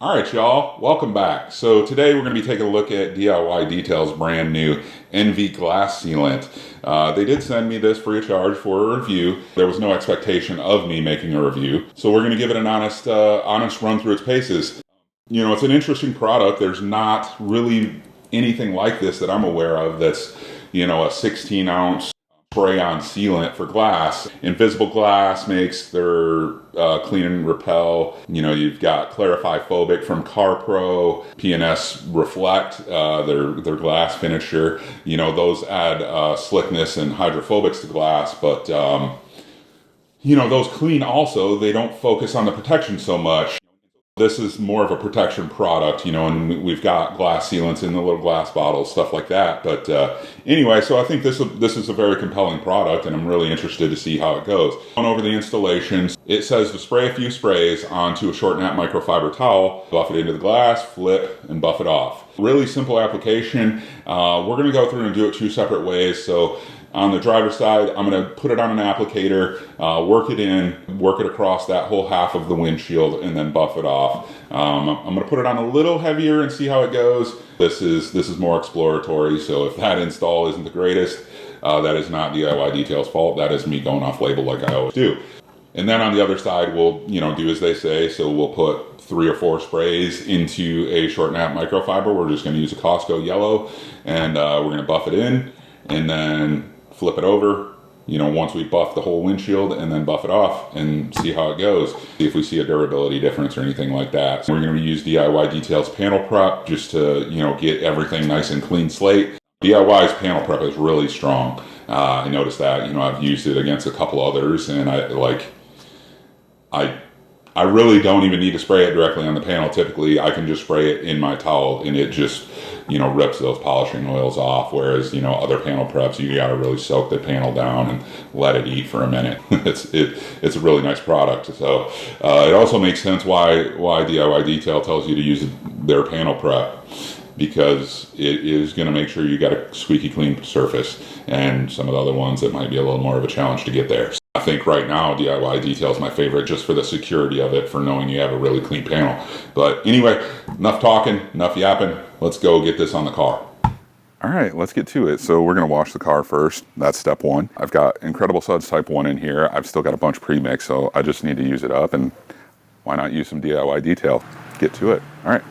All right, y'all, welcome back. So today we're going to be taking a look at DIY Detail's brand new ENVIE glass sealant. They did send me this free of charge for a review. There was no expectation of me making a review, so we're going to give it an honest run through its paces. You know, it's an interesting product. There's not really anything like this that I'm aware of that's, you know, a 16-ounce spray-on sealant for glass. Invisible Glass makes their clean and repel. You know, you've got Hydrophobic from CarPro, P&S Reflect, their glass finisher. You know, those add slickness and hydrophobics to glass, but you know, those clean also. They don't focus on the protection so much. This is more of a protection product, you know, and we've got glass sealants in the little glass bottles, stuff like that. But anyway, so I think this is a very compelling product, and I'm really interested to see how it goes. On over the installations, it says to spray a few sprays onto a short nap microfiber towel, buff it into the glass, flip, and buff it off. Really simple application. We're going to go through and do it two separate ways. So on the driver's side, I'm going to put it on an applicator, work it across that whole half of the windshield, and then buff it off. I'm going to put it on a little heavier and see how it goes. This is more exploratory, so if that install isn't the greatest, that is not DIY Detail's fault. That is me going off label like I always do. And then on the other side, we'll, you know, do as they say. So we'll put 3 or 4 sprays into a short nap microfiber. We're just going to use a Costco yellow, and we're going to buff it in, and then flip it over, you know, once we buff the whole windshield, and then buff it off and see how it goes. See if we see a durability difference or anything like that. So we're going to use DIY Detail's panel prep just to, you know, get everything nice and clean slate. DIY's panel prep is really strong. I noticed that, you know, I've used it against a couple others, and I really don't even need to spray it directly on the panel. Typically, I can just spray it in my towel, and it just, you know, rips those polishing oils off. Whereas, you know, other panel preps, you gotta really soak the panel down and let it eat for a minute. It's a really nice product. So it also makes sense why DIY Detail tells you to use their panel prep, because it is going to make sure you got a squeaky clean surface, and some of the other ones that might be a little more of a challenge to get there. I think right now DIY Detail is my favorite, just for the security of it, for knowing you have a really clean panel. But anyway, enough talking, enough yapping. Let's go get this on the car. All right, let's get to it. So we're going to wash the car first. That's step 1. I've got Incredible Suds Type 1 in here. I've still got a bunch pre-mixed, so I just need to use it up, and why not use some DIY Detail? Get to it. All right.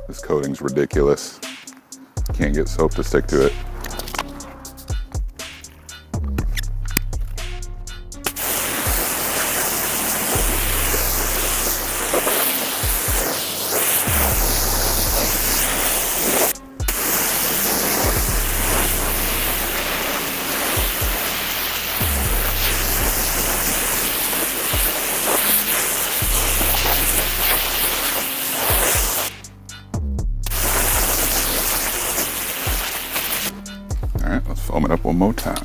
This coating's ridiculous. Can't get soap to stick to it. All right, let's foam it up one more time.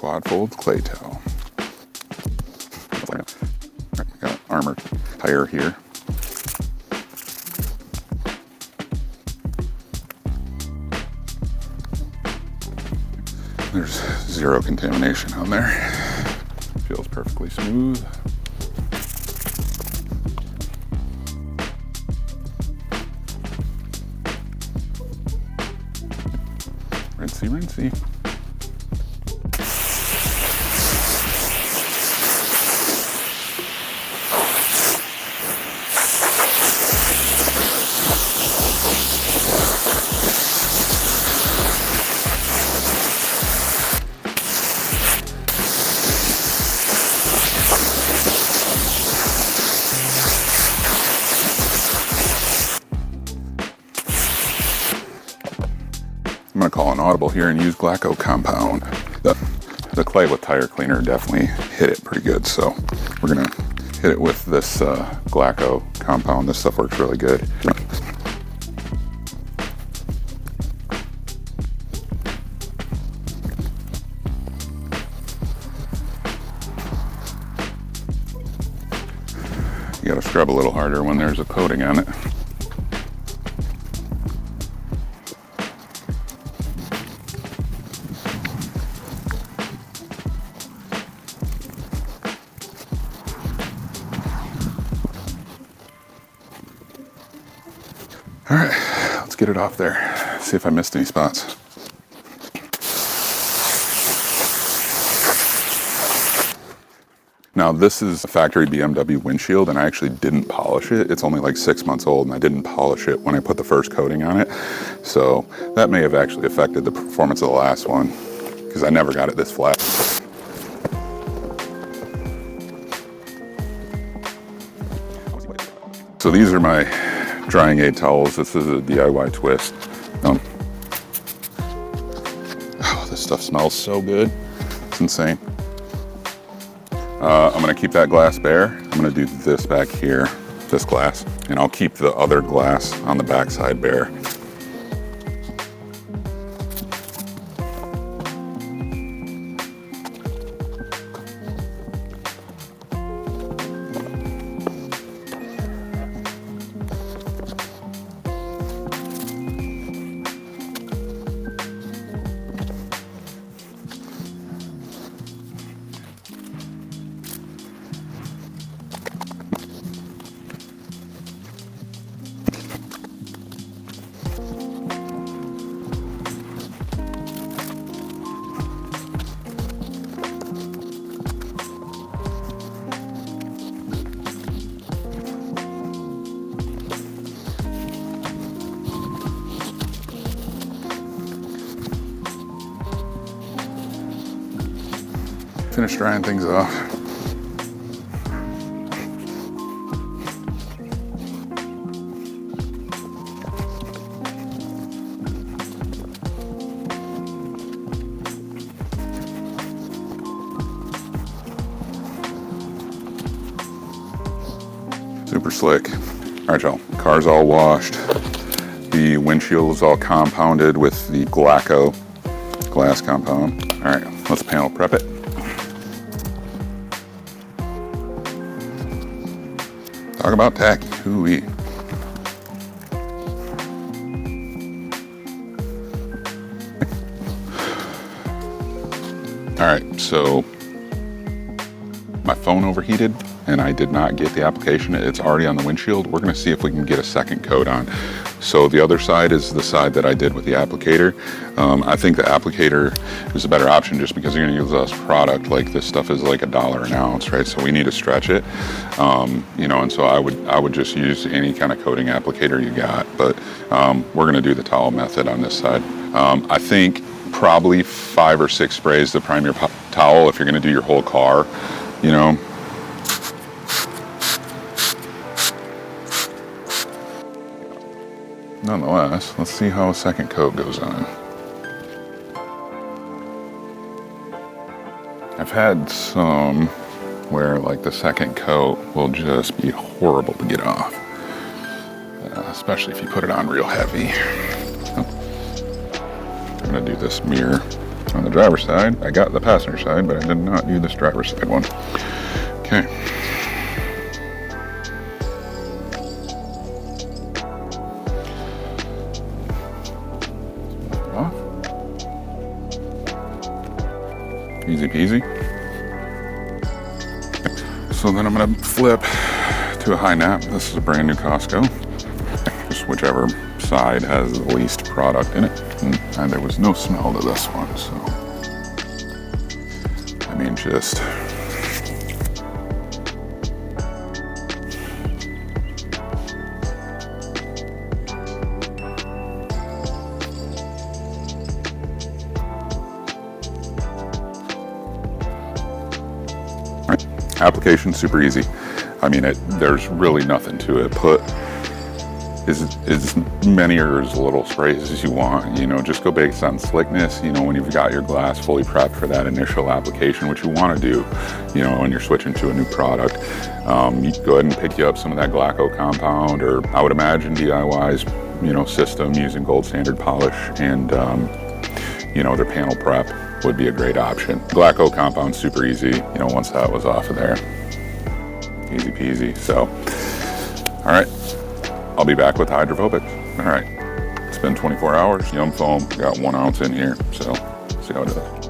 quad fold clay towel. Right, got an armored tire here. There's zero contamination on there. Feels perfectly smooth. Rinsey, rinsey. I'm gonna call an audible here and use Glaco compound. The clay with tire cleaner definitely hit it pretty good, so we're gonna hit it with this Glaco compound. This stuff works really good. You gotta scrub a little harder when there's a coating on it. All right, let's get it off there. See if I missed any spots. Now this is a factory BMW windshield, and I actually didn't polish it. It's only like 6 months old, and I didn't polish it when I put the first coating on it. So that may have actually affected the performance of the last one, because I never got it this flat. So these are my drying aid towels. This is a DIY twist. Oh, this stuff smells so good. It's insane. I'm gonna keep that glass bare. I'm gonna do this back here, this glass, and I'll keep the other glass on the back side bare. Finish drying things off. Super slick. All right, y'all, car's all washed. The windshield is all compounded with the Glaco glass compound. All right, let's panel prep it. Talk about tacky, hoo-wee. All right, so my phone overheated and I did not get the application. It's already on the windshield. We're gonna see if we can get a second coat on. So the other side is the side that I did with the applicator. I think the applicator is a better option just because you're gonna use less product. Like this stuff is like $1 an ounce, right? So we need to stretch it, you know, and so I would just use any kind of coating applicator you got, but we're gonna do the towel method on this side. I think probably 5 or 6 sprays to prime your towel if you're gonna do your whole car, you know. Nonetheless, let's see how a second coat goes on. I've had some where like the second coat will just be horrible to get off, especially if you put it on real heavy. So, I'm gonna do this mirror on the driver's side. I got the passenger side, but I did not do this driver's side one. Okay. Off. Easy peasy. So then I'm gonna flip to a high nap. This is a brand new Costco. Just whichever side has the least product in it. And there was no smell to this one, so. I mean, just. Application super easy. I mean, there's really nothing to it. Put as many or as little sprays as you want. You know, just go based on slickness. You know, when you've got your glass fully prepped for that initial application, which you want to do, you know, when you're switching to a new product, you go ahead and pick you up some of that Glaco compound, or I would imagine DIY's, you know, system using gold standard polish and, you know, their panel prep would be a great option. Glaco compound, super easy, you know, once that was off of there. Easy peasy. So, all right, I'll be back with Hydrophobic. All right, it's been 24 hours. Yum foam, got 1 ounce in here, so see how it does.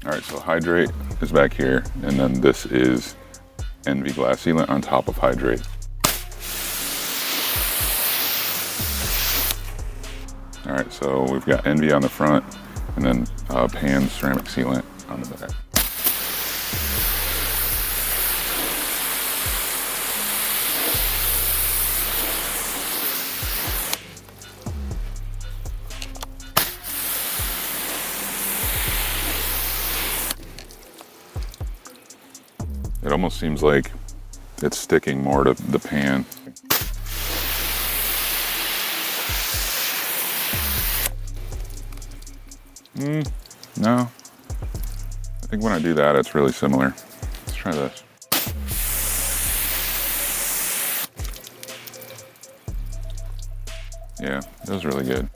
All right, so Hydrate is back here, and then this is ENVIE glass sealant on top of Hydrate. All right, so we've got ENVIE on the front, and then pan ceramic sealant on the back. It almost seems like it's sticking more to the pan. No. I think when I do that, it's really similar. Let's try this. Yeah, that was really good.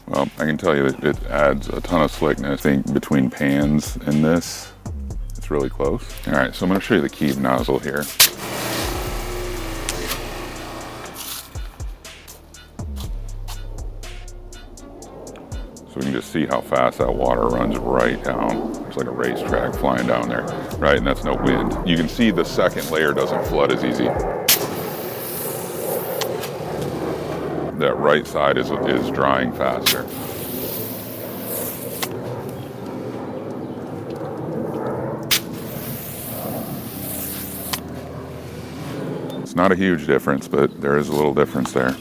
Well, I can tell you that it adds a ton of slickness. I think between pans and this, it's really close. All right, so I'm gonna show you the Keeb nozzle here. So we can just see how fast that water runs right down. There's like a racetrack flying down there, right? And that's no wind. You can see the second layer doesn't flood as easy. That right side is drying faster. It's not a huge difference, but there is a little difference there.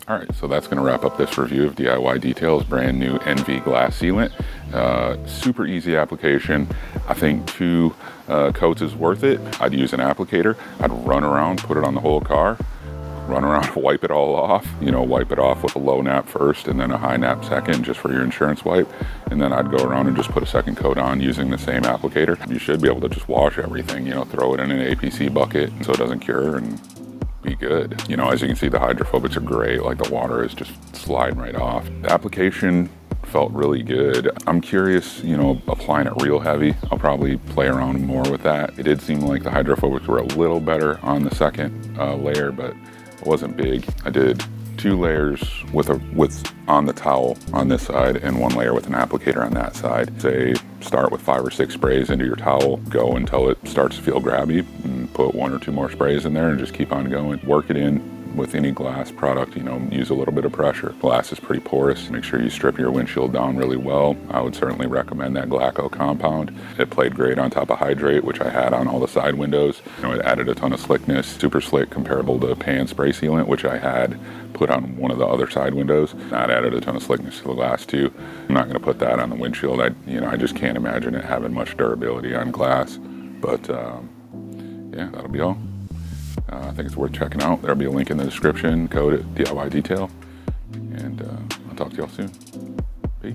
All right, so that's going to wrap up this review of DIY Details brand new ENVIE glass sealant. Super easy application. I think 2 coats is worth it. I'd use an applicator. I'd run around, put it on the whole car, run around, wipe it all off. You know, wipe it off with a low nap first and then a high nap second, just for your insurance wipe. And then I'd go around and just put a second coat on using the same applicator. You should be able to just wash everything, you know, throw it in an APC bucket so it doesn't cure and be good. You know, as you can see, the hydrophobics are great. Like, the water is just sliding right off. The application felt really good. I'm curious, you know, applying it real heavy. I'll probably play around more with that. It did seem like the hydrophobics were a little better on the second layer, but it wasn't big. I did 2 layers with on the towel on this side and 1 layer with an applicator on that side. Say start with 5 or 6 sprays into your towel, go until it starts to feel grabby, and put 1 or 2 more sprays in there and just keep on going. Work it in with any glass product, you know, use a little bit of pressure. Glass is pretty porous. Make sure you strip your windshield down really well. I would certainly recommend that Glaco compound. It played great on top of Hydrate, which I had on all the side windows. You know, it added a ton of slickness, super slick, comparable to pan spray sealant, which I had put on one of the other side windows. That added a ton of slickness to the glass too. I'm not going to put that on the windshield. I just can't imagine it having much durability on glass. But yeah, that'll be all. I think it's worth checking out. There'll be a link in the description, code it DIY Detail, and I'll talk to y'all soon. Peace.